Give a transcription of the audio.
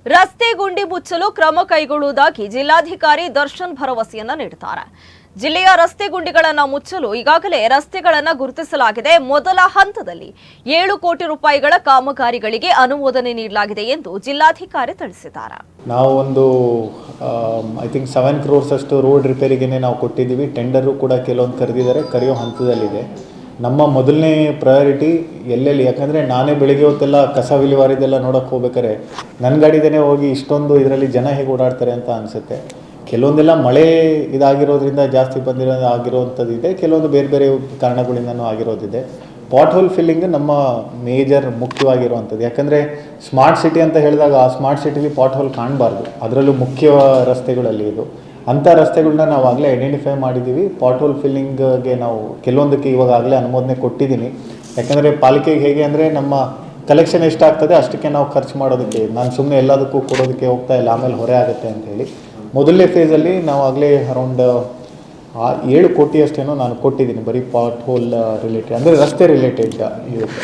ರಸ್ತೆ ಗುಂಡಿ ಮುಚ್ಚಲು ಕ್ರಮ ಕೈಗೊಳ್ಳುವುದಾಗಿ ಜಿಲ್ಲಾಧಿಕಾರಿ ದರ್ಶನ್ ಭರವಸೆಯನ್ನ ನೀಡಿದ್ದಾರೆ. ಜಿಲ್ಲೆಯ ರಸ್ತೆ ಗುಂಡಿಗಳನ್ನು ಮುಚ್ಚಲು ಈಗಾಗಲೇ ರಸ್ತೆಗಳನ್ನು ಗುರುತಿಸಲಾಗಿದೆ. ಮೊದಲ ಹಂತದಲ್ಲಿ 7 ಕೋಟಿ ರೂಪಾಯಿಗಳ ಕಾಮಗಾರಿಗಳಿಗೆ ಅನುಮೋದನೆ ನೀಡಲಾಗಿದೆ ಎಂದು ಜಿಲ್ಲಾಧಿಕಾರಿ ತಿಳಿಸಿದ್ದಾರೆ. ನಾವು ಒಂದು ಐ ಥಿಂಕ್ 7 crores ಅಷ್ಟು ರೋಡ್ ರಿಪೇರಿಗೆ ನಾವು ಕೊಟ್ಟಿದ್ದೀವಿ. ಟೆಂಡರು ಕೂಡ ಕೆಲವೊಂದು ಕರೆದಿದ್ದಾರೆ, ಕರೆಯೋ ಹಂತದಲ್ಲಿದೆ. ನಮ್ಮ ಮೊದಲನೇ ಪ್ರಯಾರಿಟಿ ಎಲ್ಲೆಲ್ಲಿ, ಯಾಕಂದರೆ ನಾನೇ ಬೆಳಿಗ್ಗೆ ಹೊತ್ತೆಲ್ಲ ಕಸ ವಿಲೇವಾರಿದೆಲ್ಲ ನೋಡೋಕ್ಕೆ ಹೋಗ್ಬೇಕಾರೆ ನನ್ನ ಗಾಡಿದೇ ಹೋಗಿ ಇಷ್ಟೊಂದು ಇದರಲ್ಲಿ ಜನ ಹೇಗೆ ಓಡಾಡ್ತಾರೆ ಅಂತ ಅನಿಸುತ್ತೆ. ಕೆಲವೊಂದೆಲ್ಲ ಮಳೆ ಇದಾಗಿರೋದ್ರಿಂದ ಜಾಸ್ತಿ ಆಗಿರೋವಂಥದ್ದು ಇದೆ, ಕೆಲವೊಂದು ಬೇರೆ ಬೇರೆ ಕಾರಣಗಳಿಂದನೂ ಆಗಿರೋದಿದೆ. ಪಾಟ್ ಹೋಲ್ ಫಿಲ್ಲಿಂಗ್ ನಮ್ಮ ಮೇಜರ್ ಮುಖ್ಯವಾಗಿರುವಂಥದ್ದು. ಯಾಕಂದರೆ ಸ್ಮಾರ್ಟ್ ಸಿಟಿ ಅಂತ ಹೇಳಿದಾಗ ಆ ಸ್ಮಾರ್ಟ್ ಸಿಟಿಲಿ ಪಾಟ್ ಹೋಲ್ ಕಾಣಬಾರ್ದು, ಅದರಲ್ಲೂ ಮುಖ್ಯ ರಸ್ತೆಗಳಲ್ಲಿ ಇದು. ಅಂಥ ರಸ್ತೆಗಳನ್ನ ನಾವು ಆಗಲೇ ಐಡೆಂಟಿಫೈ ಮಾಡಿದ್ದೀವಿ. ಪಾಟ್ ಹೋಲ್ ಫಿಲ್ಲಿಂಗ್ಗೆ ನಾವು ಕೆಲವೊಂದಕ್ಕೆ ಇವಾಗಲೇ ಅನುಮೋದನೆ ಕೊಟ್ಟಿದ್ದೀನಿ. ಯಾಕಂದರೆ ಪಾಲಿಕೆಗೆ ಹೇಗೆ ಅಂದರೆ ನಮ್ಮ ಕಲೆಕ್ಷನ್ ಎಷ್ಟಾಗ್ತದೆ ಅಷ್ಟಕ್ಕೆ ನಾವು ಖರ್ಚು ಮಾಡೋದಕ್ಕೆ, ನಾನು ಸುಮ್ಮನೆ ಎಲ್ಲದಕ್ಕೂ ಕೊಡೋದಕ್ಕೆ ಹೋಗ್ತಾ ಇಲ್ಲ, ಆಮೇಲೆ ಹೊರೆ ಆಗುತ್ತೆ ಅಂಥೇಳಿ ಮೊದಲನೇ ಫೇಸಲ್ಲಿ ನಾವು ಆಗಲೇ ಅರೌಂಡ್ 7 ಕೋಟಿ ಅಷ್ಟೇನೋ ನಾನು ಕೊಟ್ಟಿದ್ದೀನಿ ಬರೀ ಪಾಟ್ ಹೋಲ್ ರಿಲೇಟೆಡ್, ಅಂದರೆ ರಸ್ತೆ ರಿಲೇಟೆಡ್ ಇರುತ್ತೆ.